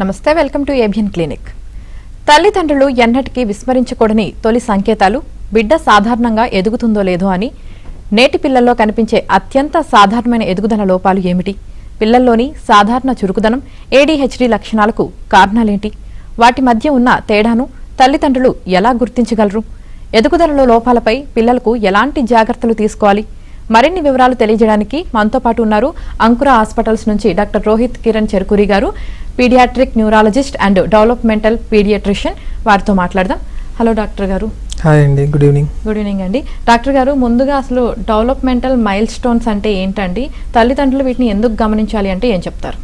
నమస్తే, welcome to ABN clinic. తల్లిదండ్రులు ఎన్నటికీ విస్మరించకూడని తొలి సంకేతాలు బిడ్డ సాధారణంగా ఎదుగుతుందో లేదో అని. నేటి పిల్లల్లో కనిపించే అత్యంత సాధారణమైన ఎదుగుదల లోపాలు ఏమిటి? పిల్లల్లోని సాధారణ చురుకుదనం, ADHD లక్షణాలకు కారణాలేంటి? వాటి మధ్య ఉన్న తేడాను తల్లిదండ్రులు ఎలా గుర్తించగలరు? ఎదుగుదలలో లోపాలపై పిల్లలకు ఎలాంటి జాగ్రత్తలు తీసుకోవాలి? మరిన్ని వివరాలు తెలియజేయడానికి మనతో పాటు ఉన్నారు అంకుర హాస్పిటల్స్ నుంచి doctor Rohit Kiran Cherukuri garu, paediatric neurologist and developmental paediatrician. వారితో మాట్లాడదాం. Hello doctor garu. హాయ్ అండి, గుడ్ ఈవినింగ్. గుడ్ ఈవినింగ్ అండి. డాక్టర్ గారు, ముందుగా అసలు డెవలప్మెంటల్ మైల్ స్టోన్స్ అంటే ఏంటండి? తల్లిదండ్రులు వీటిని ఎందుకు గమనించాలి అంటే ఏం చెప్తారు?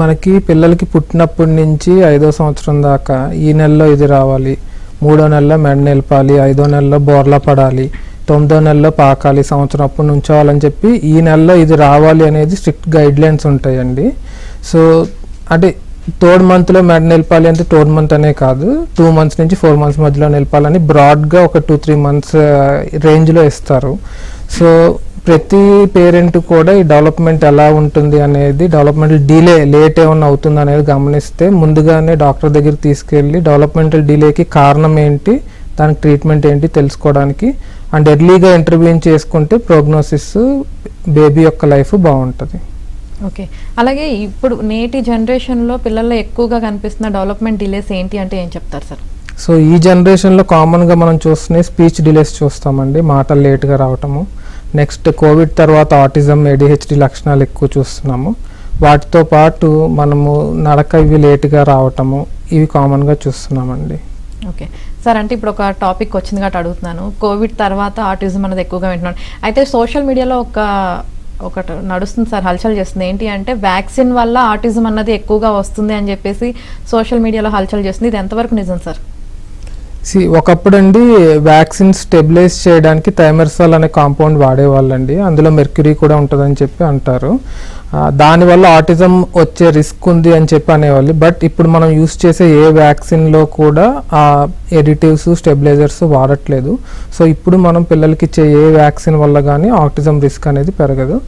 మనకి పిల్లలకి పుట్టినప్పటి నుంచి 5వ సంవత్సరం దాకా ఈ నెలలో ఇది రావాలి, 3వ నెలలో మెడ నిలపాలి, 5వ నెలలో బోర్లా పడాలి, 9వ నెలలో పాకాలి, సంవత్సరం అప్పుడు నుంచోవాలని చెప్పి ఈ నెలలో ఇది రావాలి అనేది స్ట్రిక్ట్ గైడ్ లైన్స్ ఉంటాయండి. సో అంటే 3rd మంత్లో మెడ నిలపాలి అంటే 3rd మంత్ అనే కాదు, 2 మంత్స్ నుంచి 4 మంత్స్ మధ్యలో నిలపాలని బ్రాడ్గా ఒక 2-3 మంత్స్ రేంజ్లో ఇస్తారు. సో ప్రతి పేరెంట్ కూడా ఈ డెవలప్మెంట్ ఎలా ఉంటుంది అనేది, డెవలప్మెంటల్ డిలే లేట్ ఏమన్నా అవుతుంది అనేది గమనిస్తే ముందుగానే డాక్టర్ దగ్గరికి తీసుకెళ్ళి డెవలప్మెంటల్ డిలేకి కారణం ఏంటి, దానికి ట్రీట్మెంట్ ఏంటి తెలుసుకోవడానికి అండ్ ఎర్లీగా ఇంటర్వ్యూన్ చేసుకుంటే ప్రోగ్నోసిస్, బేబీ యొక్క లైఫ్ బాగుంటుంది. ఓకే, అలాగే ఇప్పుడు నేటి జనరేషన్లో పిల్లల్లో ఎక్కువగా కనిపిస్తున్న డెవలప్మెంట్ డిలేస్ ఏంటి అంటే ఏం చెప్తారు సార్? సో ఈ జనరేషన్లో కామన్గా మనం చూస్తున్న స్పీచ్ డిలేస్ చూస్తామండి, మాటలు లేట్గా రావటము. నెక్స్ట్ కోవిడ్ తర్వాత ఆటిజం, ADHD లక్షణాలు ఎక్కువ చూస్తున్నాము. వాటితో పాటు మనము నడక ఇవి లేట్గా రావటము, ఇవి కామన్గా చూస్తున్నామండి. ఓకే సార్, అంటే ఇప్పుడు ఒక టాపిక్ వచ్చింది కాబట్టి అడుగుతున్నాను. కోవిడ్ తర్వాత ఆటిజం అనేది ఎక్కువగా వింటున్నాను. అయితే సోషల్ మీడియాలో ఒకటి నడుస్తుంది సార్, హల్చల్ చేస్తుంది. ఏంటి అంటే వ్యాక్సిన్ వల్ల ఆటిజం అన్నది ఎక్కువగా వస్తుంది అని చెప్పేసి సోషల్ మీడియాలో హల్చల్ చేస్తుంది. ఇది ఎంతవరకు నిజం సార్? ఒకప్పుడు అండి వ్యాక్సిన్ స్టెబిలైజ్ చేయడానికి థైమర్సాల్ అనే కాంపౌండ్ వాడేవాళ్ళండి, అందులో మెర్క్యూరీ కూడా ఉంటుందని చెప్పి అంటారు. దానివల్ల ఆటిజం వచ్చే రిస్క్ ఉంది అని చెప్పి అనేవాళ్ళు. బట్ ఇప్పుడు మనం యూస్ చేసే ఏ వ్యాక్సిన్లో కూడా ఆ ఎడిటివ్స్, స్టెబిలైజర్స్ వాడట్లేదు. సో ఇప్పుడు మనం పిల్లలకి ఇచ్చే ఏ వ్యాక్సిన్ వల్ల కానీ ఆటిజం రిస్క్ అనేది పెరగదు.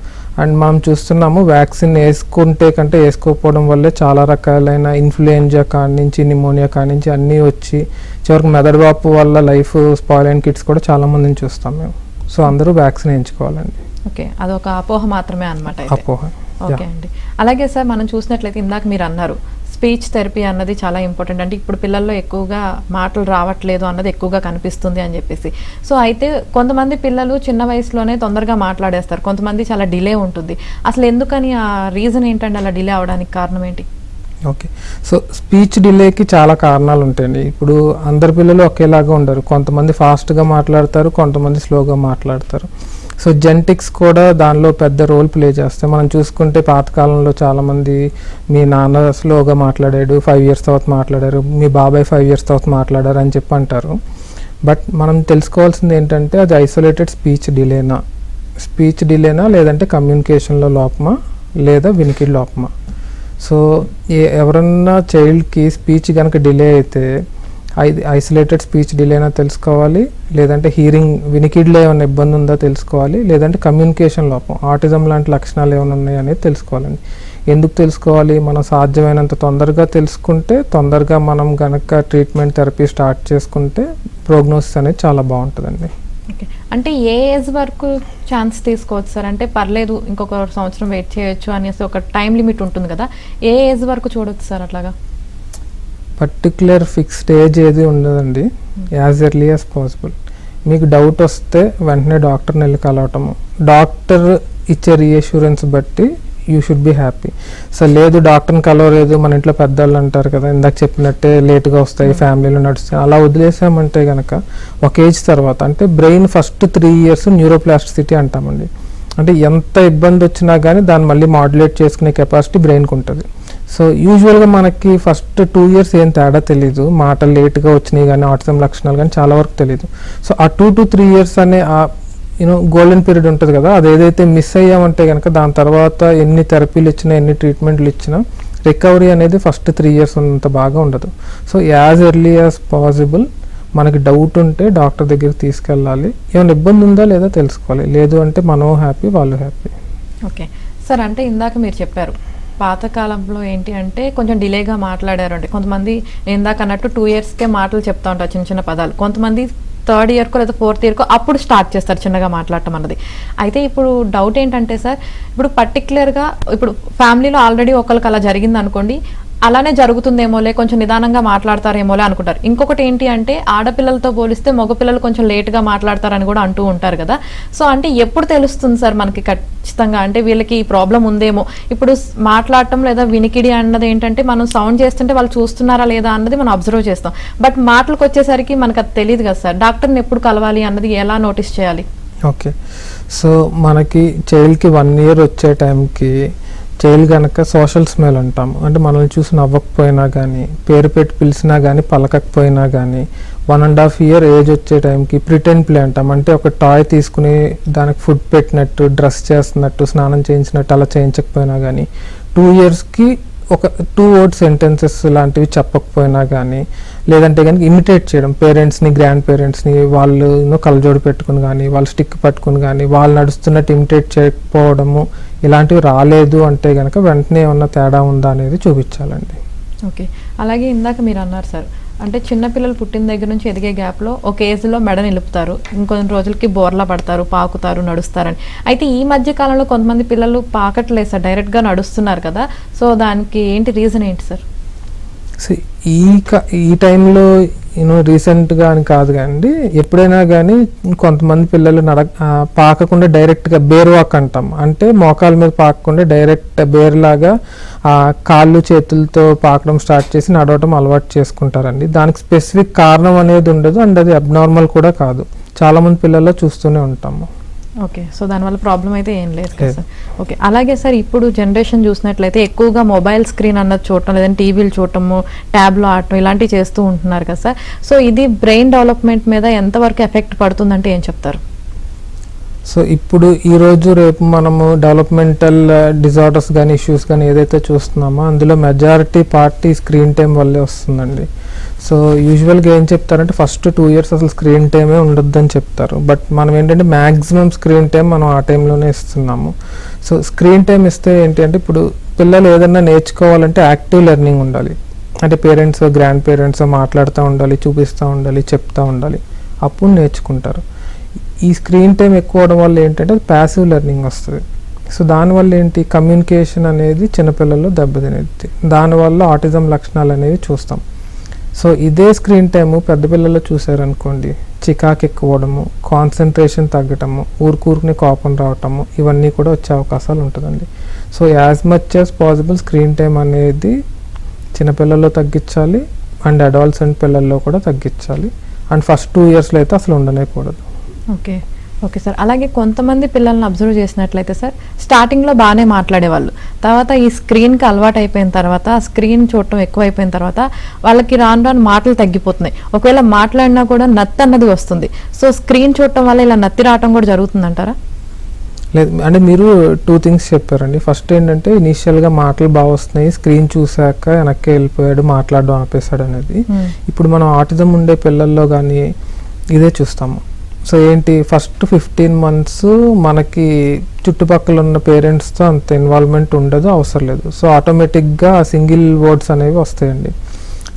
అండ్ మనం చూస్తున్నాము వ్యాక్సిన్ వేసుకుంటే కంటే వేసుకోకపోవడం వల్లే చాలా రకాలైన ఇన్ఫ్లుయెంజా కానించి, నిమోనియా కానించి అన్నీ వచ్చి చివరికి మెదడువాపు వల్ల లైఫ్ స్పాయిల్ అయిన కిడ్స్ కూడా చాలా మందిని చూస్తాం మేము. సో అందరూ వ్యాక్సిన్ వేయించుకోవాలండి. ఓకే, అదొక అపోహ మాత్రమే అనమాట. అపోహ. ఓకే అండి. అలాగే సార్, మనం చూసినట్లయితే ఇందాక మీరు అన్నారు స్పీచ్ థెరపీ అన్నది చాలా ఇంపార్టెంట్. అంటే ఇప్పుడు పిల్లల్లో ఎక్కువగా మాటలు రావట్లేదు అన్నది ఎక్కువగా కనిపిస్తుంది అని చెప్పేసి. సో అయితే కొంతమంది పిల్లలు చిన్న వయసులోనే తొందరగా మాట్లాడేస్తారు, కొంతమంది చాలా డిలే ఉంటుంది. అసలు ఎందుకని, ఆ రీజన్ ఏంటంటే అలా డిలే అవడానికి కారణం ఏంటి? ఓకే, సో స్పీచ్ డిలేకి చాలా కారణాలు ఉంటాయండి. ఇప్పుడు అందరి పిల్లలు ఒకేలాగా ఉండరు, కొంతమంది ఫాస్ట్గా మాట్లాడతారు, కొంతమంది స్లోగా మాట్లాడతారు. సో జెనెటిక్స్ కూడా దానిలో పెద్ద రోల్ ప్లే చేస్తాయి. మనం చూసుకుంటే పాతకాలంలో చాలామంది మీ నాన్న స్లోగా మాట్లాడాడు, 5 years తర్వాత మాట్లాడారు, మీ బాబాయ్ 5 years తర్వాత మాట్లాడారు అని చెప్పి అంటారు. బట్ మనం తెలుసుకోవాల్సింది ఏంటంటే అది ఐసోలేటెడ్ స్పీచ్ డిలేనా లేదంటే కమ్యూనికేషన్లో లోపమా లేదా వినికిడి లోపమా. సో ఎవరన్నా చైల్డ్కి స్పీచ్ కనుక డిలే అయితే ఐసోలేటెడ్ స్పీచ్ డిలేనా తెలుసుకోవాలి, లేదంటే వినికిడిలో ఏమైనా ఇబ్బంది ఉందో తెలుసుకోవాలి, లేదంటే కమ్యూనికేషన్ లోపం, ఆటిజం లాంటి లక్షణాలు ఏమైనా ఉన్నాయి అనేది తెలుసుకోవాలండి. ఎందుకు తెలుసుకోవాలి? మనం సాధ్యమైనంత తొందరగా తెలుసుకుంటే, తొందరగా మనం కనుక ట్రీట్మెంట్ థెరపీ స్టార్ట్ చేసుకుంటే ప్రోగ్నోసిస్ అనేది చాలా బాగుంటుందండి. ఓకే, అంటే ఏ ఏజ్ వరకు ఛాన్స్ తీసుకోవచ్చు సార్? అంటే పర్లేదు ఇంకొక సంవత్సరం వెయిట్ చేయొచ్చు అనేసి ఒక టైం లిమిట్ ఉంటుంది కదా, ఏ ఏజ్ వరకు చూడవచ్చు సార్ అట్లాగా? పర్టికులర్ ఫిక్స్డ్ ఏజ్ ఏది ఉండదండి, యాజ్ ఎర్లీ యాజ్ పాసిబుల్. మీకు డౌట్ వస్తే వెంటనే డాక్టర్ని వెళ్ళి కలవటము, డాక్టర్ ఇచ్చే రీఅష్యూరెన్స్ బట్టి you should be happy. So లేదు డాక్టర్ని కలవలేదు, మన ఇంట్లో పెద్దవాళ్ళు అంటారు కదా, ఇందాక చెప్పినట్టే లేట్గా వస్తాయి, ఫ్యామిలీలో నడుస్తాయి, అలా వదిలేసామంటే కనుక ఒక ఏజ్ తర్వాత, అంటే బ్రెయిన్ ఫస్ట్ 3 years న్యూరోప్లాస్టిసిటీ అంటామండి. అంటే ఎంత ఇబ్బంది వచ్చినా కానీ దాన్ని మళ్ళీ మాడ్యులేట్ చేసుకునే కెపాసిటీ బ్రెయిన్కి ఉంటుంది. సో యూజువల్గా మనకి ఫస్ట్ 2 years ఏం తేడా తెలీదు, మాటలు లేట్గా వచ్చినాయి కానీ ఆటిజం లక్షణాలు కానీ చాలా వరకు తెలీదు. సో ఆ 2 to 3 years అనే గోల్డెన్ పీరియడ్ ఉంటుంది కదా, అది ఏదైతే మిస్ అయ్యామంటే కనుక దాని తర్వాత ఎన్ని థెరపీలు ఇచ్చినా, ఎన్ని ట్రీట్మెంట్లు ఇచ్చినా రికవరీ అనేది ఫస్ట్ 3 years ఉన్నంత బాగా ఉండదు. So as early as possible మనకి డౌట్ ఉంటే డాక్టర్ దగ్గరికి తీసుకెళ్ళాలి, ఏమైనా ఇబ్బంది ఉందా లేదా తెలుసుకోవాలి, లేదు అంటే మనం హ్యాపీ, వాళ్ళు హ్యాపీ. ఓకే సార్, అంటే ఇందాక మీరు చెప్పారు పాతకాలంలో ఏంటి అంటే కొంచెం డిలేగా మాట్లాడారు అంటే కొంతమంది ఇందాక అన్నట్టు 2 ఇయర్స్కే మాటలు చెప్తా ఉంటారు, చిన్న చిన్న పదాలు. కొంతమంది 3rd ఇయర్కో లేదా 4th ఇయర్కో అప్పుడు స్టార్ట్ చేస్తారు చిన్నగా మాట్లాడటం అన్నది. అయితే ఇప్పుడు డౌట్ ఏంటంటే సార్, ఇప్పుడు పర్టికులర్గా ఇప్పుడు ఫ్యామిలీలో ఆల్రెడీ ఒకరికి అలా జరిగింది అనుకోండి, అలానే జరుగుతుందేమోలే, కొంచెం నిదానంగా మాట్లాడతారేమోలే అనుకుంటారు. ఇంకొకటి ఏంటి అంటే ఆడపిల్లలతో పోలిస్తే మగపిల్లలు కొంచెం లేట్గా మాట్లాడతారని కూడా అంటూ ఉంటారు కదా. సో అంటే ఎప్పుడు తెలుస్తుంది సార్ మనకి ఖచ్చితంగా అంటే వీళ్ళకి ఈ ప్రాబ్లం ఉందేమో? ఇప్పుడు మాట్లాడటం లేదా వినికిడి అన్నది ఏంటంటే మనం సౌండ్ చేస్తుంటే వాళ్ళు చూస్తున్నారా లేదా అన్నది మనం అబ్జర్వ్ చేస్తాం. బట్ మాటలకు వచ్చేసరికి మనకు అది తెలియదు కదా సార్. డాక్టర్ని ఎప్పుడు కలవాలి అన్నది ఎలా నోటీస్ చేయాలి? ఓకే, సో మనకి చైల్డ్కి 1 year వచ్చే టైంకి చైల్డ్ కనుక సోషల్ స్మెల్ అంటాము. అంటే మనల్ని చూసి నవ్వకపోయినా కానీ, పేరు పెట్టి పిలిచినా కానీ, పలకకపోయినా కానీ, 1.5 year ఏజ్ వచ్చే టైంకి ప్రిటెండ్ ప్లే అంటాం. అంటే ఒక టాయ్ తీసుకుని దానికి ఫుడ్ పెట్టినట్టు, డ్రెస్ చేస్తున్నట్టు, స్నానం చేయించినట్టు అలా చేయించకపోయినా కానీ, 2 yearsకి ఒక 2 word సెంటెన్సెస్ లాంటివి చెప్పకపోయినా కానీ, లేదంటే కనుక ఇమిటేట్ చేయడం పేరెంట్స్ని, గ్రాండ్ పేరెంట్స్ని, వాళ్ళు కళ్ళజోడు పెట్టుకుని కానీ, వాళ్ళు స్టిక్ పట్టుకుని కానీ, వాళ్ళు నడుస్తున్నట్టు ఇమిటేట్ చేయకపోవడము, ఇలాంటివి రాలేదు అంటే కనుక వెంటనే ఏమన్నా తేడా ఉందా అనేది చూపించాలండి. ఓకే, అలాగే ఇందాక మీరు అన్నారు సార్, అంటే చిన్నపిల్లలు పుట్టిన దగ్గర నుంచి ఎదిగే గ్యాప్లో ఒక ఏజ్లో మెడ నిలుపుతారు, ఇంకొన్ని రోజులకి బోర్లా పడతారు, పాకుతారు, నడుస్తారని. అయితే ఈ మధ్య కాలంలో కొంతమంది పిల్లలు పాకట్లేదు సార్, డైరెక్ట్గా నడుస్తున్నారు కదా. సో దానికి ఏంటి రీజన్ ఏంటి సార్? ఈ టైంలో రీసెంట్గా అని కాదు కానీ ఎప్పుడైనా కానీ కొంతమంది పిల్లలు పాకకుండా డైరెక్ట్గా బేర్ వాక్ అంటాం. అంటే మోకాల మీద పాకకుండా డైరెక్ట్ బేర్ లాగా కాళ్ళు చేతులతో పాకడం స్టార్ట్ చేసి నడవటం అలవాటు చేసుకుంటారండి. దానికి స్పెసిఫిక్ కారణం అనేది ఉండదు, అండ్ అది అబ్నార్మల్ కూడా కాదు. చాలామంది పిల్లల్లో చూస్తూనే ఉంటాము. ఓకే, సో దానివల్ల ప్రాబ్లం అయితే ఏం లేదు కదా సార్. ఓకే, అలాగే సార్ ఇప్పుడు జనరేషన్ చూసినట్లయితే ఎక్కువగా మొబైల్ స్క్రీన్ అన్నది చూడటం, లేదంటే టీవీలు చూడటము, ట్యాబ్లో ఆడటం ఇలాంటివి చేస్తూ ఉంటున్నారు కదా సార్. సో ఇది బ్రెయిన్ డెవలప్మెంట్ మీద ఎంతవరకు ఎఫెక్ట్ పడుతుందంటే ఏం చెప్తారు? సో ఇప్పుడు ఈరోజు రేపు మనము డెవలప్మెంటల్ డిజార్డర్స్ కానీ, ఇష్యూస్ కానీ ఏదైతే చూస్తున్నామో అందులో మెజారిటీ పార్టీ స్క్రీన్ టైం వల్లే వస్తుందండి. సో యూజువల్గా ఏం చెప్తారంటే ఫస్ట్ 2 years అసలు స్క్రీన్ టైమే ఉండొద్దని చెప్తారు. బట్ మనం ఏంటంటే మ్యాక్సిమం స్క్రీన్ టైం మనం ఆ టైంలోనే ఇస్తున్నాము. సో స్క్రీన్ టైం ఇస్తే ఏంటి అంటే ఇప్పుడు పిల్లలు ఏదైనా నేర్చుకోవాలంటే యాక్టివ్ లెర్నింగ్ ఉండాలి. అంటే పేరెంట్స్, గ్రాండ్ పేరెంట్స్ మాట్లాడుతూ ఉండాలి, చూపిస్తూ ఉండాలి, చెప్తూ ఉండాలి, అప్పుడు నేర్చుకుంటారు. ఈ స్క్రీన్ టైం ఎక్కువ అవడం వల్ల ఏంటంటే ప్యాసివ్ లెర్నింగ్ వస్తుంది. సో దానివల్ల ఏంటి, కమ్యూనికేషన్ అనేది చిన్నపిల్లల్లో దెబ్బతినేది. దానివల్ల ఆటిజం లక్షణాలు అనేవి చూస్తాం. సో ఇదే స్క్రీన్ టైము పెద్ద పిల్లల్లో చూసారనుకోండి, చికాకు ఎక్కువడము, కాన్సన్ట్రేషన్ తగ్గటము, ఊరుకూరుకుని కోపం రావటము, ఇవన్నీ కూడా వచ్చే అవకాశాలు ఉంటుందండి. So as much as possible screen time అనేది చిన్నపిల్లల్లో తగ్గించాలి, అండ్ అడాల్సెంట్ పిల్లల్లో కూడా తగ్గించాలి. అండ్ ఫస్ట్ 2 yearsలో అయితే అసలు ఉండనేకూడదు. Okay, okay sir. అలాగే కొంతమంది పిల్లల్ని అబ్జర్వ్ చేసినట్లయితే సార్ స్టార్టింగ్లో బాగానే మాట్లాడేవాళ్ళు, తర్వాత ఈ స్క్రీన్కి అలవాటు అయిపోయిన తర్వాత, స్క్రీన్ చూడటం ఎక్కువైపోయిన తర్వాత వాళ్ళకి రాను రాను మాటలు తగ్గిపోతున్నాయి. ఒకవేళ మాట్లాడినా కూడా నత్తి అన్నది వస్తుంది. సో స్క్రీన్ చూడటం వల్ల ఇలా నత్తి రావటం కూడా జరుగుతుందంటారా? లేదు, అంటే మీరు 2 things చెప్పారండి. ఫస్ట్ ఏంటంటే ఇనీషియల్గా మాటలు బాగా వస్తున్నాయి, స్క్రీన్ చూసాక వెనక్కి వెళ్ళిపోయాడు, మాట్లాడడం ఆపేశాడు అనేది. ఇప్పుడు మనం ఆటిజం ఉండే పిల్లల్లో కానీ ఇదే చూస్తాము. సో ఏంటి, ఫస్ట్ 15 months మనకి చుట్టుపక్కల ఉన్న పేరెంట్స్తో అంత ఇన్వాల్వ్మెంట్ ఉండదు, అవసరం లేదు. సో ఆటోమేటిక్గా సింగిల్ వర్డ్స్ అనేవి వస్తాయండి.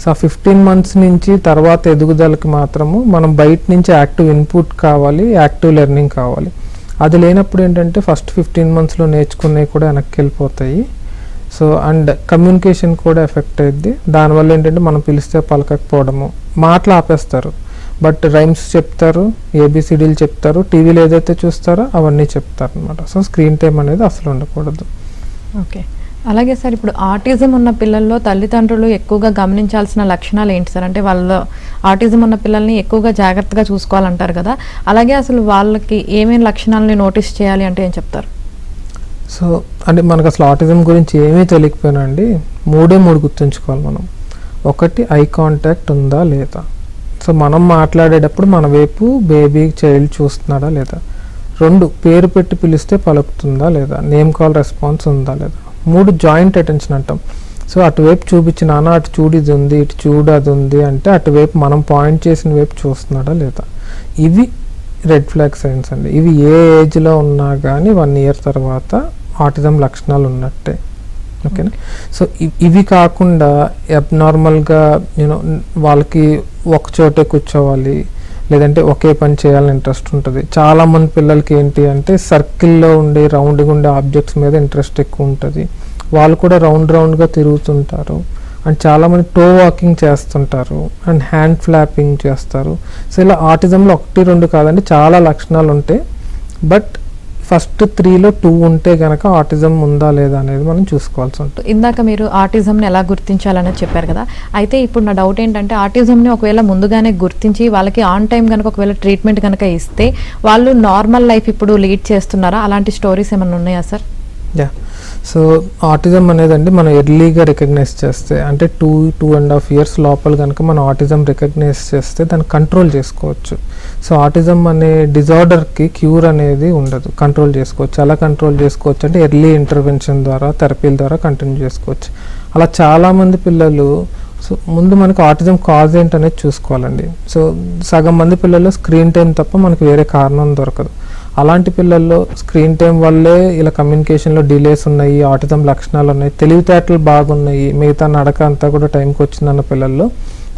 సో ఆ 15 months నుంచి తర్వాత ఎదుగుదలకి మాత్రము మనం బయట నుంచి యాక్టివ్ ఇన్పుట్ కావాలి, యాక్టివ్ లెర్నింగ్ కావాలి. అది లేనప్పుడు ఏంటంటే ఫస్ట్ 15 monthsలో నేర్చుకునేవి కూడా వెనక్కి వెళ్ళిపోతాయి. సో అండ్ కమ్యూనికేషన్ కూడా ఎఫెక్ట్ అయ్యిద్ది. దానివల్ల ఏంటంటే మనం పిలిస్తే పలకకపోవడము, మాటలు ఆపేస్తారు, బట్ రైమ్స్ చెప్తారు, ఏబిసిడీలు చెప్తారు, టీవీలో ఏదైతే చూస్తారో అవన్నీ చెప్తారు అనమాట. సో స్క్రీన్ టైం అనేది అసలు ఉండకూడదు. ఓకే, అలాగే సార్ ఇప్పుడు ఆటిజం ఉన్న పిల్లల్లో తల్లిదండ్రులు ఎక్కువగా గమనించాల్సిన లక్షణాలు ఏంటి సార్? అంటే వాళ్ళ ఆటిజం ఉన్న పిల్లల్ని ఎక్కువగా జాగ్రత్తగా చూసుకోవాలంటారు కదా, అలాగే అసలు వాళ్ళకి ఏమేమి లక్షణాలని నోటీస్ చేయాలి అంటే ఏం చెప్తారు? సో అంటే మనకు అసలు ఆటిజం గురించి ఏమీ తెలియకపోయినా అండి 3 గుర్తుంచుకోవాలి మనం. ఒకటి, ఐ కాంటాక్ట్ ఉందా లేదా. సో మనం మాట్లాడేటప్పుడు మన వైపు బేబీ, చైల్డ్ చూస్తున్నాడా లేదా. 2, పేరు పెట్టి పిలిస్తే పలుకుతుందా లేదా, నేమ్ కాల్ రెస్పాన్స్ ఉందా లేదా. 3, జాయింట్ అటెన్షన్ అంటాం. సో అటువైపు చూపించి నాన్న అటు చూడు ఇది ఉంది, ఇటు చూడు అది ఉంది అంటే అటువైపు మనం పాయింట్ చేసిన వైపు చూస్తున్నాడా లేదా. ఇవి రెడ్ ఫ్లాగ్ సైన్స్ అండి. ఇవి ఏ ఏజ్లో ఉన్నా కానీ 1 year తర్వాత ఆటిజం లక్షణాలు ఉన్నట్టే. ఓకేనా. సో ఇవి కాకుండా అబ్నార్మల్గా వాళ్ళకి ఒక చోటే కూర్చోవాలి, లేదంటే ఒకే పని చేయాలని ఇంట్రెస్ట్ ఉంటుంది. చాలామంది పిల్లలకి ఏంటి అంటే సర్కిల్లో ఉండే రౌండ్గా ఉండే ఆబ్జెక్ట్స్ మీద ఇంట్రెస్ట్ ఎక్కువ ఉంటుంది. వాళ్ళు కూడా రౌండ్గా తిరుగుతుంటారు. అండ్ చాలామంది టో వాకింగ్ చేస్తుంటారు అండ్ హ్యాండ్ ఫ్లాపింగ్ చేస్తారు. సో ఇలా ఆటిజంలో 1-2 కాదండి, చాలా లక్షణాలు ఉంటాయి. బట్ ఫస్ట్ 3లో 2 ఉంటే కనుక ఆటిజం ఉందా లేదా అనేది మనం చూసుకోవాల్సి ఉంటుంది. ఇందాక మీరు ఆటిజంని ఎలా గుర్తించాలనేది చెప్పారు కదా, అయితే ఇప్పుడు నా డౌట్ ఏంటంటే ఆటిజంని ఒకవేళ ముందుగానే గుర్తించి వాళ్ళకి ఆన్ టైం కనుక ఒకవేళ ట్రీట్మెంట్ కనుక ఇస్తే వాళ్ళు నార్మల్ లైఫ్ ఇప్పుడు లీడ్ చేస్తున్నారా? అలాంటి స్టోరీస్ ఏమైనా ఉన్నాయా సార్? యా, సో ఆటిజం అనేదండి మనం ఎర్లీగా రికగ్నైజ్ చేస్తే, అంటే 2.5 years లోపల కనుక మనం ఆటిజం రికగ్నైజ్ చేస్తే దాన్ని కంట్రోల్ చేసుకోవచ్చు. సో ఆటిజం అనే డిజార్డర్కి క్యూర్ అనేది ఉండదు, కంట్రోల్ చేసుకోవచ్చు. ఎలా కంట్రోల్ చేసుకోవచ్చు అంటే ఎర్లీ ఇంటర్వెన్షన్ ద్వారా, థెరపీల ద్వారా కంటిన్యూ చేసుకోవచ్చు. అలా చాలామంది పిల్లలు, సో ముందు మనకు ఆటిజం కాజ్ ఏంటనేది చూసుకోవాలండి. సో సగం మంది పిల్లలు స్క్రీన్ టైం తప్ప మనకు వేరే కారణం దొరకదు. అలాంటి పిల్లల్లో స్క్రీన్ టైం వల్లే ఇలా కమ్యూనికేషన్లో డిలేస్ ఉన్నాయి, ఆటిజం లక్షణాలు ఉన్నాయి, తెలివితేటలు బాగున్నాయి, మిగతా నడక అంతా కూడా టైంకి వచ్చిందన్న పిల్లల్లో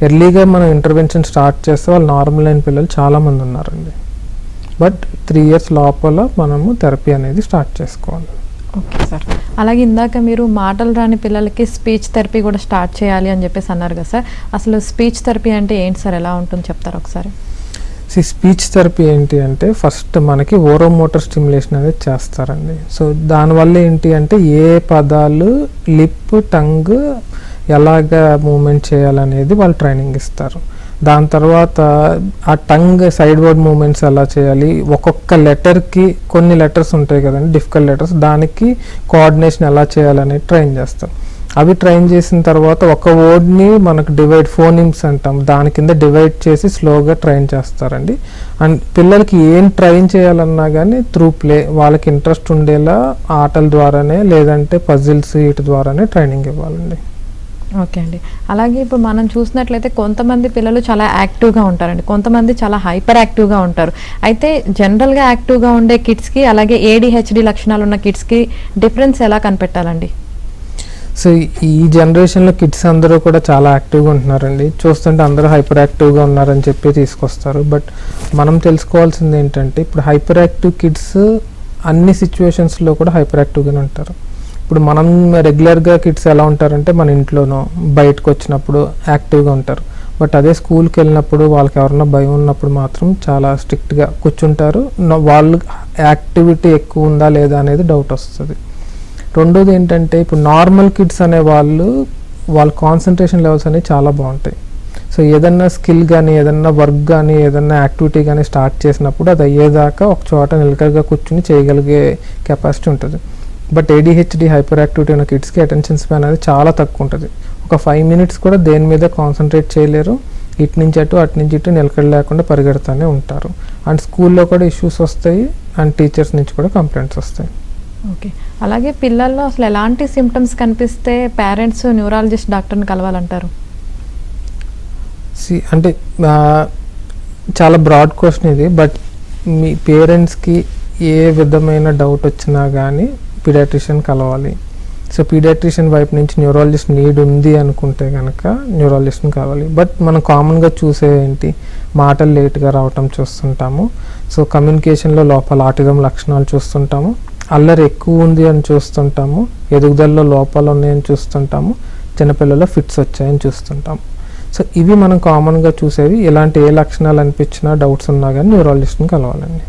ఎర్లీగా మనం ఇంటర్వెన్షన్ స్టార్ట్ చేస్తే వాళ్ళు నార్మల్ అయిన పిల్లలు చాలామంది ఉన్నారండి. బట్ 3 years లోపల మనము థెరపీ అనేది స్టార్ట్ చేసుకోవాలి. Okay sir. అలాగే ఇందాక మీరు మాటలు రాని పిల్లలకి స్పీచ్ థెరపీ కూడా స్టార్ట్ చేయాలి అని చెప్పేసి అన్నారు కదా సార్, అసలు స్పీచ్ థెరపీ అంటే ఏంటి సార్, ఎలా ఉంటుంది చెప్తారు ఒకసారి? స్పీచ్ థెరపీ ఏంటి అంటే ఫస్ట్ మనకి ఓరోమోటర్ స్టిమ్యులేషన్ అనేది చేస్తారండి. సో దానివల్ల ఏంటి అంటే ఏ పదాలు లిప్, టంగ్ ఎలాగ మూమెంట్ చేయాలనేది వాళ్ళు ట్రైనింగ్ ఇస్తారు. దాని తర్వాత ఆ టంగ్ సైడ్ వర్డ్ మూమెంట్స్ ఎలా చేయాలి, ఒక్కొక్క లెటర్కి కొన్ని లెటర్స్ ఉంటాయి కదండి, డిఫికల్ట్ లెటర్స్, దానికి కోఆర్డినేషన్ ఎలా చేయాలనేది ట్రైన్ చేస్తారు. అవి ట్రైన్ చేసిన తర్వాత ఒక వర్డ్ని మనకు డివైడ్, ఫోనిమ్స్ అంటాం, దాని కింద డివైడ్ చేసి స్లోగా ట్రైన్ చేస్తారండి. అండ్ పిల్లలకి ఏం ట్రైన్ చేయాలన్నా కానీ త్రూ ప్లే, వాళ్ళకి ఇంట్రెస్ట్ ఉండేలా ఆటల ద్వారానే లేదంటే పజిల్స్ వీటి ద్వారానే ట్రైనింగ్ ఇవ్వాలండి. ఓకే అండి. అలాగే ఇప్పుడు మనం చూసినట్లయితే కొంతమంది పిల్లలు చాలా యాక్టివ్గా ఉంటారండి, కొంతమంది చాలా హైపర్ యాక్టివ్గా ఉంటారు. అయితే జనరల్గా యాక్టివ్గా ఉండే కిడ్స్కి అలాగే ADHD లక్షణాలు ఉన్న కిడ్స్కి డిఫరెన్స్ ఎలా కనిపెట్టాలండి? సో ఈ జనరేషన్లో కిడ్స్ అందరూ కూడా చాలా యాక్టివ్గా ఉంటున్నారండి. చూస్తుంటే అందరూ హైపర్ యాక్టివ్గా ఉన్నారని చెప్పి తీసుకొస్తారు. బట్ మనం తెలుసుకోవాల్సింది ఏంటంటే ఇప్పుడు హైపర్ యాక్టివ్ కిడ్స్ అన్ని సిచ్యువేషన్స్లో కూడా హైపర్ యాక్టివ్గానే ఉంటారు. ఇప్పుడు మనం రెగ్యులర్గా కిడ్స్ ఎలా ఉంటారంటే మన ఇంట్లోనో బయటకు వచ్చినప్పుడు యాక్టివ్గా ఉంటారు. బట్ అదే స్కూల్కి వెళ్ళినప్పుడు వాళ్ళకి ఎవరన్నా భయం ఉన్నప్పుడు మాత్రం చాలా స్ట్రిక్ట్గా కూర్చుంటారు. వాళ్ళు యాక్టివిటీ ఎక్కువ ఉందా లేదా అనేది డౌట్ వస్తుంది. రెండోది ఏంటంటే ఇప్పుడు నార్మల్ కిడ్స్ అనే వాళ్ళ కాన్సన్ట్రేషన్ లెవెల్స్ అనేవి చాలా బాగుంటాయి. సో ఏదన్నా స్కిల్ కానీ, ఏదన్నా వర్క్ కానీ, ఏదన్నా యాక్టివిటీ కానీ స్టార్ట్ చేసినప్పుడు అది అయ్యేదాకా ఒక చోట నిలకడగా కూర్చుని చేయగలిగే కెపాసిటీ ఉంటుంది. బట్ ADHD హైపర్ యాక్టివిటీ ఉన్న కిడ్స్కి అటెన్షన్ స్పాన్ అనేది చాలా తక్కువ ఉంటుంది. ఒక 5 minutes కూడా దేని మీద కాన్సన్ట్రేట్ చేయలేరు. ఇటు నుంచి అటు, అటు నుంచి ఇటు నిలకడ లేకుండా పరిగెడుతూనే ఉంటారు. అండ్ స్కూల్లో కూడా ఇష్యూస్ వస్తాయి అండ్ టీచర్స్ నుంచి కూడా కంప్లైంట్స్ వస్తాయి. ఓకే. అలాగే పిల్లల్లో అసలు ఎలాంటి సిమ్టమ్స్ కనిపిస్తే పేరెంట్స్ న్యూరాలజిస్ట్ డాక్టర్ని కలవాలంటారు? అంటే చాలా బ్రాడ్ క్వశ్చన్ ఇది. బట్ మీ పేరెంట్స్కి ఏ విధమైన డౌట్ వచ్చినా కానీ పీడియాట్రిషియన్ కలవాలి. సో పీడియాట్రిషియన్ వైపు నుంచి న్యూరాలజిస్ట్ నీడ్ ఉంది అనుకుంటే కనుక న్యూరాలజిస్ట్ని కావాలి. బట్ మనం కామన్గా చూసే ఏంటి, మాటలు లేట్గా రావటం చూస్తుంటాము. సో కమ్యూనికేషన్లో లోపల ఆటిజం లక్షణాలు చూస్తుంటాము. అల్లరి ఎక్కువ ఉంది అని చూస్తుంటాము. ఎదుగుదలలో లోపాలు ఉన్నాయని చూస్తుంటాము. చిన్నపిల్లల్లో ఫిట్స్ వచ్చాయని చూస్తుంటాము. సో ఇవి మనం కామన్గా చూసేవి. ఇలాంటి ఏ లక్షణాలు అనిపించినా, డౌట్స్ ఉన్నా కానీ న్యూరాలజిస్ట్ని కలవాలండి.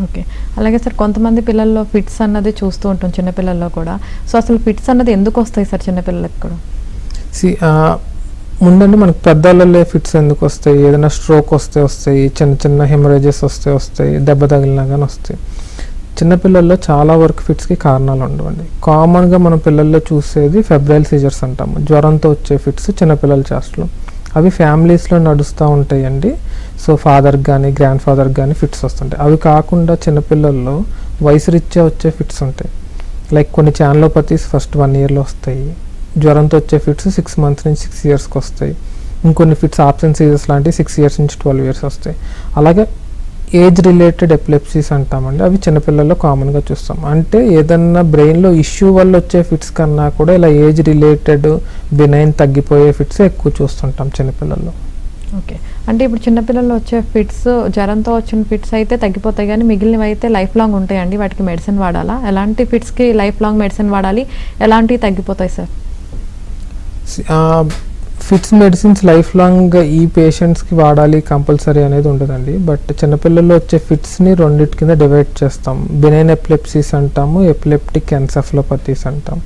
ఓకే. అలాగే సార్ కొంతమంది పిల్లల్లో ఫిట్స్ అన్నది చూస్తూ ఉంటాం చిన్నపిల్లల్లో కూడా. సో అసలు ఫిట్స్ అన్నది ఎందుకు వస్తాయి సార్ చిన్నపిల్లలకి కూడా? ముందండి మనకు పెద్దవాళ్ళలో ఫిట్స్ ఎందుకు వస్తాయి, ఏదైనా స్ట్రోక్ వస్తాయి, చిన్న చిన్న హెమరేజెస్ వస్తాయి, దెబ్బ తగిలినా కానీ వస్తాయి. చిన్నపిల్లల్లో చాలా వరకు ఫిట్స్కి కారణాలు ఉండవండి. కామన్గా మనం పిల్లల్లో చూసేది ఫెబ్రైల్ సీజర్స్ అంటాము, జ్వరంతో వచ్చే ఫిట్స్ చిన్నపిల్లల చేష్టలు. అవి ఫ్యామిలీస్లో నడుస్తూ ఉంటాయండి. సో ఫాదర్కి కానీ గ్రాండ్ ఫాదర్కి కానీ ఫిట్స్ వస్తుంటాయి. అవి కాకుండా చిన్నపిల్లల్లో వయసు రీత్యా వచ్చే ఫిట్స్ ఉంటాయి. లైక్ కొన్ని ఛానలోపతీస్ ఫస్ట్ 1 yearలో వస్తాయి. జ్వరంతో వచ్చే ఫిట్స్ 6 months నుంచి 6 yearsకి వస్తాయి. ఇంకొన్ని ఫిట్స్ ఆబ్సెంట్ సీజర్స్ లాంటివి 6 years నుంచి 12 years వస్తాయి. అలాగే ఏజ్ రిలేటెడ్ ఎపిలెప్సీస్ అంటామండి, అవి చిన్నపిల్లల్లో కామన్గా చూస్తాం. అంటే ఏదన్నా బ్రెయిన్లో ఇష్యూ వల్ల వచ్చే ఫిట్స్ కన్నా కూడా ఇలా ఏజ్ రిలేటెడ్ బినైన్ తగ్గిపోయే ఫిట్స్ ఎక్కువ చూస్తుంటాం చిన్నపిల్లల్లో. ఓకే, అంటే ఇప్పుడు చిన్నపిల్లల్లో వచ్చే ఫిట్స్, జ్వరంతో వచ్చిన ఫిట్స్ అయితే తగ్గిపోతాయి, కానీ మిగిలినవి అయితే లైఫ్ లాంగ్ ఉంటాయండి. వాటికి మెడిసిన్ వాడాలా? ఎలాంటి ఫిట్స్కి లైఫ్ లాంగ్ మెడిసిన్ వాడాలి, ఎలాంటివి తగ్గిపోతాయి sir? Fits medicines life long ఈ పేషెంట్స్కి వాడాలి కంపల్సరీ అనేది ఉండదండి. బట్ చిన్నపిల్లల్లో వచ్చే ఫిట్స్ని రెండింటి కింద డివైడ్ చేస్తాం. బినైన్ ఎపిలెప్సీస్ అంటాము, ఎపిలెప్టిక్ ఎన్సెఫలోపతీస్ అంటాం.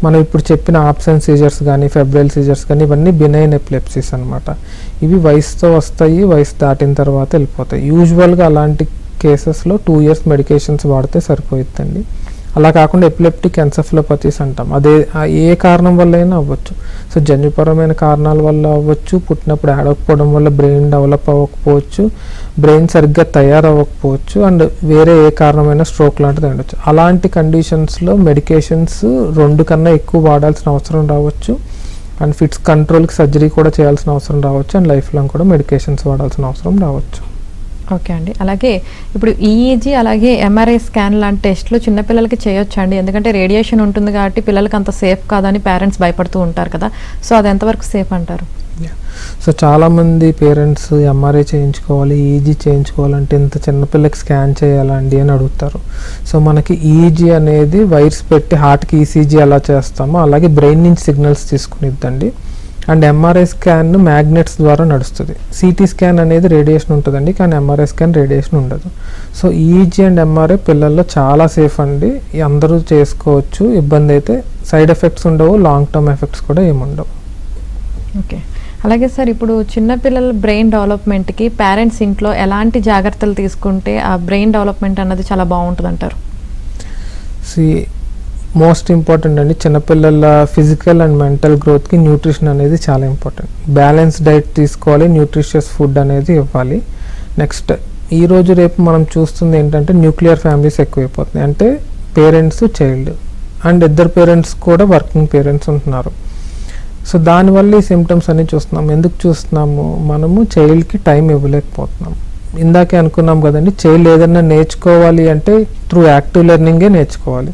మనం ఇప్పుడు చెప్పిన ఆబ్సెంట్ సీజర్స్ కానీ ఫెబ్రైల్ సీజర్స్ కానీ ఇవన్నీ బినైన్ ఎపిలెప్సీస్ అనమాట. ఇవి వయసుతో వస్తాయి, వయసు దాటిన తర్వాత వెళ్ళిపోతాయి. యూజువల్గా అలాంటి కేసెస్లో 2 years మెడికేషన్స్ వాడితే సరిపోతుందండి. అలా కాకుండా ఎపిలెప్టిక్ ఎన్సెఫలోపతీస్ అంటాం. అదే ఏ కారణం వల్ల అయినా అవ్వచ్చు. సో జన్యుపరమైన కారణాల వల్ల అవ్వచ్చు, పుట్టినప్పుడు ఆడకపోవడం వల్ల బ్రెయిన్ డెవలప్ అవ్వకపోవచ్చు, బ్రెయిన్ సరిగ్గా తయారవ్వకపోవచ్చు, అండ్ వేరే ఏ కారణమైన స్ట్రోక్ లాంటిది ఉండొచ్చు. అలాంటి కండిషన్స్లో మెడికేషన్స్ 2 కన్నా ఎక్కువ వాడాల్సిన అవసరం రావచ్చు. అండ్ ఫిట్స్ కంట్రోల్కి సర్జరీ కూడా చేయాల్సిన అవసరం రావచ్చు. అండ్ లైఫ్ లాంగ్ కూడా మెడికేషన్స్ వాడాల్సిన అవసరం రావచ్చు. ఓకే అండి, అలాగే ఇప్పుడు ఈఈజీ అలాగే ఎంఆర్ఐ స్కాన్ లాంటి టెస్ట్లు చిన్నపిల్లలకి చేయొచ్చు అండి? ఎందుకంటే రేడియేషన్ ఉంటుంది కాబట్టి పిల్లలకి అంత సేఫ్ కాదని పేరెంట్స్ భయపడుతూ ఉంటారు కదా, సో అది ఎంతవరకు సేఫ్ అంటారు? సో చాలామంది పేరెంట్స్ ఎంఆర్ఐ చేయించుకోవాలి, ఈజీ చేయించుకోవాలంటే ఇంత చిన్నపిల్లకి స్కాన్ చేయాలండి అని అడుగుతారు. సో మనకి ఈజీ అనేది వైర్స్ పెట్టి హార్ట్కి ఈసీజీ ఎలా చేస్తామో అలాగే బ్రెయిన్ నుంచి సిగ్నల్స్ తీసుకునిద్దండి. అండ్ ఎంఆర్ఐ స్కాన్ మ్యాగ్నెట్స్ ద్వారా నడుస్తుంది. సిటీ స్కాన్ అనేది రేడియేషన్ ఉంటుందండి, కానీ ఎంఆర్ఐ స్కాన్ రేడియేషన్ ఉండదు. సో ఈజీ అండ్ ఎంఆర్ఐ పిల్లల్లో చాలా సేఫ్ అండి, అందరూ చేసుకోవచ్చు. ఇబ్బంది అయితే సైడ్ ఎఫెక్ట్స్ ఉండవు, లాంగ్ టర్మ్ ఎఫెక్ట్స్ కూడా ఏముండవు. ఓకే, అలాగే సార్ ఇప్పుడు చిన్నపిల్లల బ్రెయిన్ డెవలప్మెంట్కి పేరెంట్స్ ఇంట్లో ఎలాంటి జాగ్రత్తలు తీసుకుంటే ఆ బ్రెయిన్ డెవలప్మెంట్ అన్నది చాలా బాగుంటుంది అంటారు? మోస్ట్ ఇంపార్టెంట్ అండి, చిన్నపిల్లల ఫిజికల్ అండ్ మెంటల్ గ్రోత్కి న్యూట్రిషన్ అనేది చాలా ఇంపార్టెంట్. బ్యాలెన్స్ డైట్ తీసుకోవాలి, న్యూట్రిషియస్ ఫుడ్ అనేది ఇవ్వాలి. నెక్స్ట్ ఈరోజు రేపు మనం చూస్తుంది ఏంటంటే న్యూక్లియర్ ఫ్యామిలీస్ ఎక్కువైపోతున్నాయి. అంటే పేరెంట్స్ చైల్డ్ అండ్ ఇద్దరు పేరెంట్స్ కూడా వర్కింగ్ పేరెంట్స్ ఉంటున్నారు. సో దానివల్ల ఈ సిమ్టమ్స్ అన్ని చూస్తున్నాం. ఎందుకు చూస్తున్నాము? మనము చైల్డ్కి టైం ఇవ్వలేకపోతున్నాం. ఇందాకే అనుకున్నాం కదండి, చైల్డ్ ఏదైనా నేర్చుకోవాలి అంటే త్రూ యాక్టివ్ లెర్నింగే నేర్చుకోవాలి.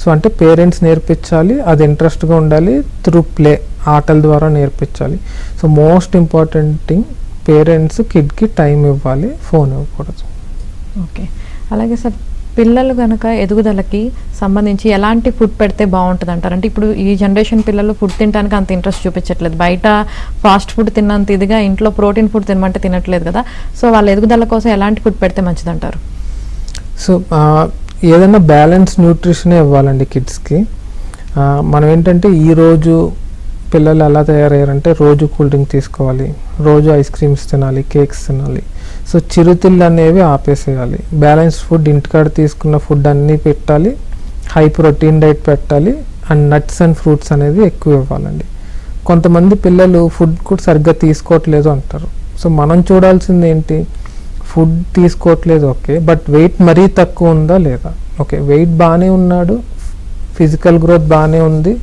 సో అంటే పేరెంట్స్ నేర్పించాలి, అది ఇంట్రెస్ట్గా ఉండాలి, త్రూ ప్లే ఆటల ద్వారా నేర్పించాలి. So most important thing parents కిడ్కి టైం ఇవ్వాలి, ఫోన్ ఇవ్వకూడదు. ఓకే, అలాగే సార్ పిల్లలు కనుక ఎదుగుదలకి సంబంధించి ఎలాంటి ఫుడ్ పెడితే బాగుంటుంది అంటారు? అంటే ఇప్పుడు ఈ జనరేషన్ పిల్లలు ఫుడ్ తినడానికి అంత ఇంట్రెస్ట్ చూపించట్లేదు, బయట ఫాస్ట్ ఫుడ్ తిన్నంత ఇదిగా ఇంట్లో ప్రోటీన్ ఫుడ్ తినమంటే తినట్లేదు కదా, సో వాళ్ళ ఎదుగుదల కోసం ఎలాంటి ఫుడ్ పెడితే మంచిది అంటారు? సో ఏదైనా బ్యాలెన్స్ న్యూట్రిషనే ఇవ్వాలండి కిడ్స్కి. మనం ఏంటంటే ఈరోజు పిల్లలు ఎలా తయారయ్యారంటే రోజు కూల్ డ్రింక్ తీసుకోవాలి, రోజు ఐస్ క్రీమ్స్ తినాలి, కేక్స్ తినాలి. సో చిరుతిళ్ళు అనేవి ఆపేసేయాలి. బ్యాలెన్స్డ్ ఫుడ్ ఇంటికాడ తీసుకున్న ఫుడ్ అన్నీ పెట్టాలి, హై ప్రోటీన్ డైట్ పెట్టాలి, అండ్ నట్స్ అండ్ ఫ్రూట్స్ అనేది ఎక్కువ ఇవ్వాలండి. కొంతమంది పిల్లలు ఫుడ్ కూడా సరిగ్గా తీసుకోవట్లేదు అంటారు. సో మనం చూడాల్సింది ఏంటి? ఫుడ్ తీసుకోవట్లేదు ఓకే, బట్ వెయిట్ మరీ తక్కువ ఉందా లేదా? ఓకే, వెయిట్ బాగానే ఉన్నాడు, ఫిజికల్ గ్రోత్ బాగానే ఉంది,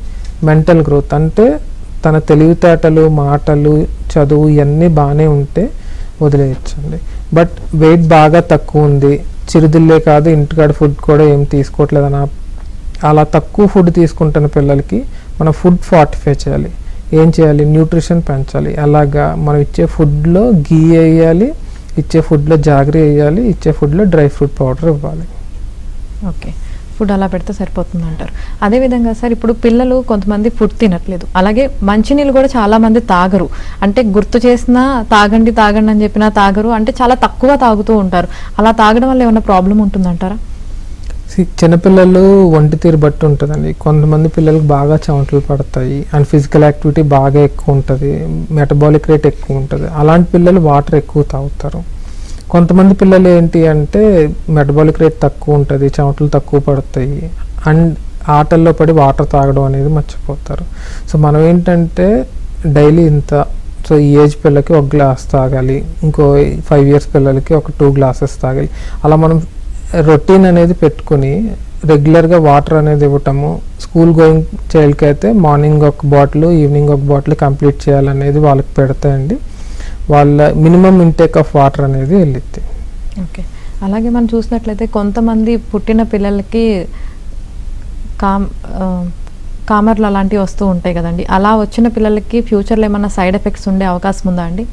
మెంటల్ గ్రోత్ అంటే తన తెలివితేటలు, మాటలు, చదువు ఇవన్నీ బాగానే ఉంటే వదిలేయచ్చండి. బట్ వెయిట్ బాగా తక్కువ ఉంది, చిరుదిల్లే కాదు ఇంటికాడ ఫుడ్ కూడా ఏం తీసుకోవట్లేదు అని అలా తక్కువ ఫుడ్ తీసుకుంటున్న పిల్లలకి మనం ఫుడ్ ఫార్టిఫై చేయాలి. ఏం చేయాలి? న్యూట్రిషన్ పెంచాలి. అలాగా మనం ఇచ్చే ఫుడ్లో గీ వేయాలి, ఇచ్చే ఫుడ్లో జాగరీ వేయాలి, ఇచ్చే ఫుడ్లో డ్రై ఫ్రూట్ పౌడర్ ఇవ్వాలి. ఓకే, ఫుడ్ అలా పెడితే సరిపోతుంది అంటారు. అదేవిధంగా సార్ ఇప్పుడు పిల్లలు కొంతమంది ఫుడ్ తినట్లేదు, అలాగే మంచినీళ్ళు కూడా చాలామంది తాగరు. అంటే గుర్తు చేసినా తాగండి తాగండి అని చెప్పినా తాగరు, అంటే చాలా తక్కువ తాగుతూ ఉంటారు. అలా తాగడం వల్ల ఏమైనా ప్రాబ్లం ఉంటుందంటారా? చిన్నపిల్లలు ఒంటి తీరు బట్టి ఉంటుందండి. కొంతమంది పిల్లలకు బాగా చెమటలు పడతాయి అండ్ ఫిజికల్ యాక్టివిటీ బాగా ఎక్కువ ఉంటుంది, మెటబాలిక్ రేట్ ఎక్కువ ఉంటుంది. అలాంటి పిల్లలు వాటర్ ఎక్కువ తాగుతారు. కొంతమంది పిల్లలు ఏంటి అంటే మెటబాలిక్ రేట్ తక్కువ ఉంటుంది, చెమటలు తక్కువ పడతాయి అండ్ ఆటల్లో పడి వాటర్ తాగడం అనేది మర్చిపోతారు. సో మనం ఏంటంటే డైలీ ఇంత, సో ఈ ఏజ్ పిల్లలకి 1 గ్లాస్ తాగాలి, ఇంకో 5 years పిల్లలకి ఒక 2 glasses తాగాలి. అలా మనం రొటీన్ అనేది పెట్టుకుని రెగ్యులర్గా వాటర్ అనేది ఇవ్వటము. స్కూల్ గోయింగ్ చైల్డ్కి అయితే morning 1 bottle, evening 1 bottle complete చేయాలనేది వాళ్ళకి పెడతాయండి. వాళ్ళ మినిమం ఇంటేక్ ఆఫ్ వాటర్ అనేది వెళ్ళిద్ది. ఓకే, అలాగే మనం చూసినట్లయితే కొంతమంది పుట్టిన పిల్లలకి కామర్లు అలాంటివి వస్తూ ఉంటాయి కదండి, అలా వచ్చిన పిల్లలకి ఫ్యూచర్లో ఏమైనా సైడ్ ఎఫెక్ట్స్ ఉండే అవకాశం ఉందా అండి?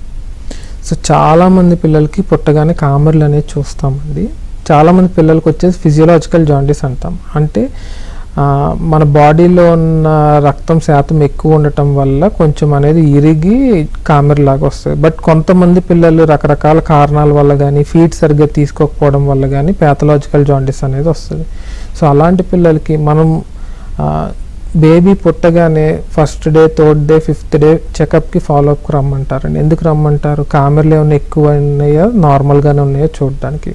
సో చాలామంది పిల్లలకి పుట్టగానే కామర్లు అనేది చూస్తామండి. చాలామంది పిల్లలకి వచ్చేసి ఫిజియోలాజికల్ జాండీస్ అంటాం. అంటే మన బాడీలో ఉన్న రక్తం శాతం ఎక్కువ ఉండటం వల్ల కొంచెం అనేది ఇరిగి కామెర్ లాగా వస్తుంది. బట్ కొంతమంది పిల్లలు రకరకాల కారణాల వల్ల కానీ ఫీడ్ సరిగ్గా తీసుకోకపోవడం వల్ల కానీ ప్యాథలాజికల్ జాండీస్ అనేది వస్తుంది. సో అలాంటి పిల్లలకి మనం బేబీ పుట్టగానే first day, third day, fifth day చెకప్కి ఫాలోఅప్కి రమ్మంటారండి. ఎందుకు రమ్మంటారు? కామెర్లు ఏమైనా ఎక్కువ ఉన్నాయా, నార్మల్గానే ఉన్నాయో చూడడానికి.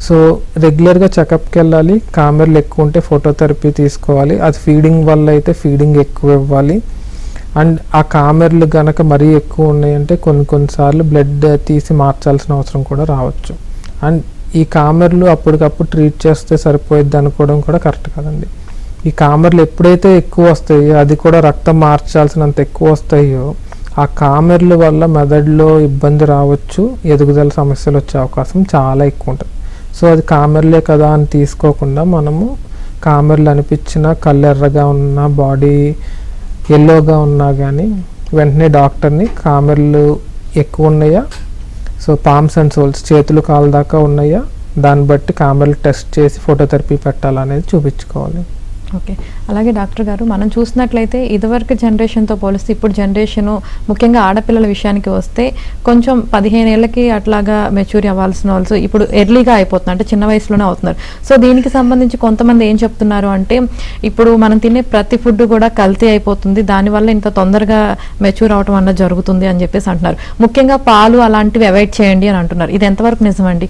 సో రెగ్యులర్గా చెకప్కి వెళ్ళాలి. కామెర్లు ఎక్కువ ఉంటే ఫోటోథెరపీ తీసుకోవాలి. అది ఫీడింగ్ వల్ల అయితే ఫీడింగ్ ఎక్కువ ఇవ్వాలి. అండ్ ఆ కామెర్లు కనుక మరీ ఎక్కువ ఉన్నాయంటే కొన్నిసార్లు బ్లడ్ తీసి మార్చాల్సిన అవసరం కూడా రావచ్చు. అండ్ ఈ కామెర్లు అప్పటికప్పుడు ట్రీట్ చేస్తే సరిపోయిద్ది అనుకోవడం కూడా కరెక్ట్ కాదండి. ఈ కామెర్లు ఎప్పుడైతే ఎక్కువ వస్తాయో, అది కూడా రక్తం మార్చాల్సినంత ఎక్కువ వస్తాయో, ఆ కామెర్ల వల్ల మెదడులో ఇబ్బంది రావచ్చు, ఎదుగుదల సమస్యలు వచ్చే అవకాశం చాలా ఎక్కువ ఉంటుంది. సో అది కామెర్లే కదా అని తీసుకోకుండా మనము కామెర్లు అనిపించిన, కళ్ళు ఎర్రగా ఉన్నా, బాడీ ఎల్లోగా ఉన్నా కానీ వెంటనే డాక్టర్ని కామెర్లు ఎక్కువ ఉన్నాయా, సో పామ్స్ అండ్ సోల్స్ చేతులు కాళ్ళ దాకా ఉన్నాయా, దాన్ని బట్టి కామెర్లు టెస్ట్ చేసి ఫోటోథెరపీ పెట్టాలనేది చూపించుకోవాలి. ఓకే. అలాగే డాక్టర్ గారు, మనం చూసినట్లయితే ఇదివరకు జనరేషన్తో పోలిస్తే ఇప్పుడు జనరేషను, ముఖ్యంగా ఆడపిల్లల విషయానికి వస్తే కొంచెం 15 ఏళ్ళకి అట్లాగా మెచ్యూర్ అవ్వాల్సిన వాళ్ళు ఇప్పుడు ఎర్లీగా అయిపోతున్నారు, అంటే చిన్న వయసులోనే అవుతున్నారు. సో దీనికి సంబంధించి కొంతమంది ఏం చెప్తున్నారు అంటే, ఇప్పుడు మనం తినే ప్రతి ఫుడ్ కూడా కల్తీ అయిపోతుంది, దానివల్ల ఇంత తొందరగా మెచ్యూర్ అవటం అన్నది జరుగుతుంది అని చెప్పేసి అంటున్నారు. ముఖ్యంగా పాలు అలాంటివి అవాయిడ్ చేయండి అని అంటున్నారు. ఇది ఎంతవరకు నిజమండి?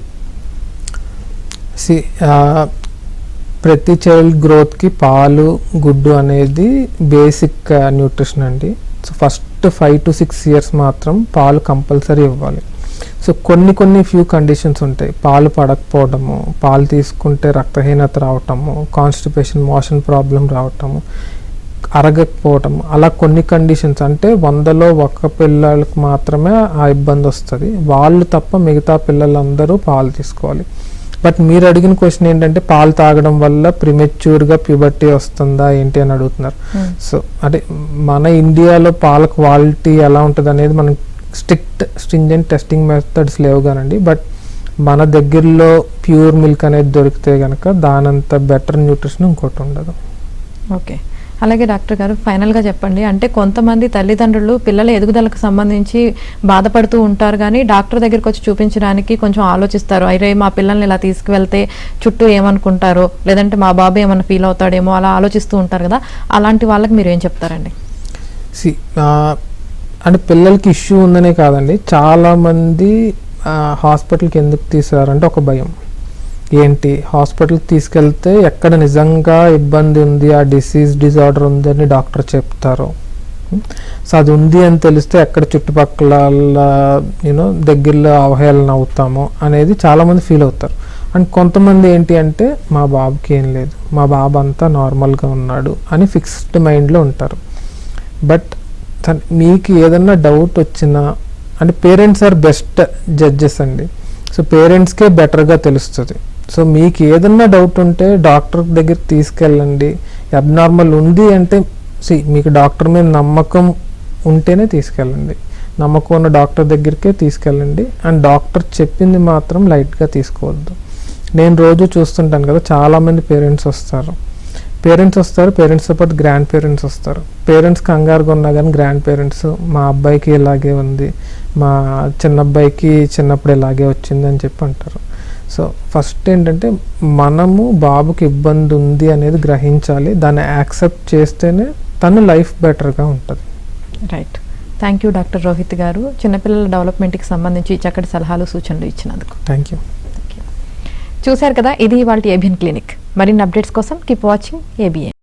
ప్రతి చైల్డ్ గ్రోత్కి పాలు, గుడ్డు అనేది బేసిక్ న్యూట్రిషన్ అండి. సో ఫస్ట్ 5 to 6 years మాత్రం పాలు కంపల్సరీ ఇవ్వాలి. సో కొన్ని ఫ్యూ కండిషన్స్ ఉంటాయి. పాలు పడకపోవడము, పాలు తీసుకుంటే రక్తహీనత రావటము, కాన్స్టిపేషన్, మోషన్ ప్రాబ్లం రావటము, అరగకపోవటం, అలా కొన్ని కండిషన్స్, అంటే 100లో 1 పిల్లలకు మాత్రమే ఆ ఇబ్బంది వస్తుంది. వాళ్ళు తప్ప మిగతా పిల్లలందరూ పాలు తీసుకోవాలి. బట్ మీరు అడిగిన క్వశ్చన్ ఏంటంటే, పాలు తాగడం వల్ల ప్రిమెచ్యూర్గా ప్యూబర్టీ వస్తుందా ఏంటి అని అడుగుతున్నారు. సో అంటే మన ఇండియాలో పాల క్వాలిటీ ఎలా ఉంటుంది అనేది మనకి స్ట్రింజెంట్ టెస్టింగ్ మెథడ్స్ లేవు కానండి. బట్ మన దగ్గరలో ప్యూర్ మిల్క్ అనేది దొరికితే కనుక దానంత బెటర్ న్యూట్రిషన్ ఇంకోటి ఉండదు. ఓకే. అలాగే డాక్టర్ గారు, ఫైనల్గా చెప్పండి, అంటే కొంతమంది తల్లిదండ్రులు పిల్లల ఎదుగుదలకు సంబంధించి బాధపడుతూ ఉంటారు, కానీ డాక్టర్ దగ్గరికి వచ్చి చూపించడానికి కొంచెం ఆలోచిస్తారు. అరే మా పిల్లల్ని ఇలా తీసుకువెళ్తే చుట్టూ ఏమనుకుంటారో, లేదంటే మా బాబు ఏమన్నా ఫీల్ అవుతాడేమో, అలా ఆలోచిస్తూ ఉంటారు కదా, అలాంటి వాళ్ళకి మీరు ఏం చెప్తారండి? అంటే పిల్లలకి ఇష్యూ ఉందనే కాదండి, చాలామంది హాస్పిటల్కి ఎందుకు తీసుకురారంటే ఒక భయం. ఏంటి, హాస్పిటల్కి తీసుకెళ్తే ఎక్కడ నిజంగా ఇబ్బంది ఉంది, ఆ డిజార్డర్ ఉంది అని డాక్టర్ చెప్తారు. సో అది ఉంది అని తెలిస్తే ఎక్కడ చుట్టుపక్కల దగ్గరలో అవహేళన అవుతాము అనేది చాలామంది ఫీల్ అవుతారు. అండ్ కొంతమంది ఏంటి అంటే, మా బాబుకి ఏం లేదు, మా బాబు అంతా నార్మల్గా ఉన్నాడు అని ఫిక్స్డ్ మైండ్లో ఉంటారు. బట్ మీకు ఏదన్నా డౌట్ వచ్చినా, అంటే పేరెంట్స్ ఆర్ బెస్ట్ జడ్జెస్ అండి. సో పేరెంట్స్కే బెటర్గా తెలుస్తుంది. సో మీకు ఏదన్నా డౌట్ ఉంటే డాక్టర్ దగ్గరికి తీసుకెళ్ళండి. అబ్నార్మల్ ఉంది అంటే మీకు డాక్టర్ మీద నమ్మకం ఉంటేనే తీసుకెళ్ళండి. నమ్మకం ఉన్న డాక్టర్ దగ్గరికే తీసుకెళ్ళండి. అండ్ డాక్టర్ చెప్పింది మాత్రం లైట్గా తీసుకోవద్దు. నేను రోజు చూస్తుంటాను కదా, చాలామంది పేరెంట్స్ వస్తారు, పేరెంట్స్తో పాటు గ్రాండ్ పేరెంట్స్ వస్తారు. పేరెంట్స్ కంగారుగా ఉన్నా కానీ గ్రాండ్ పేరెంట్స్, మా అబ్బాయికి ఇలాగే ఉంది, మా చిన్నబ్బాయికి చిన్నప్పుడు ఇలాగే వచ్చింది అని చెప్పి అంటారు. సో ఫస్ట్ ఏంటంటే, మనము బాబుకి ఇబ్బంది ఉంది అనేది గ్రహించాలి. దాన్ని యాక్సెప్ట్ చేస్తేనే తన లైఫ్ బెటర్గా ఉంటుంది. Right. Thank you doctor Rohit గారు, చిన్నపిల్లల డెవలప్మెంట్కి సంబంధించి చక్కటి సలహాలు, సూచనలు ఇచ్చినందుకు. Thank you. చూశారు కదా, ఇది ఇవాళ ఏబిఎన్ క్లినిక్. మరిన్ని అప్డేట్స్ కోసం కీప్ వాచింగ్ ఏబిఎన్.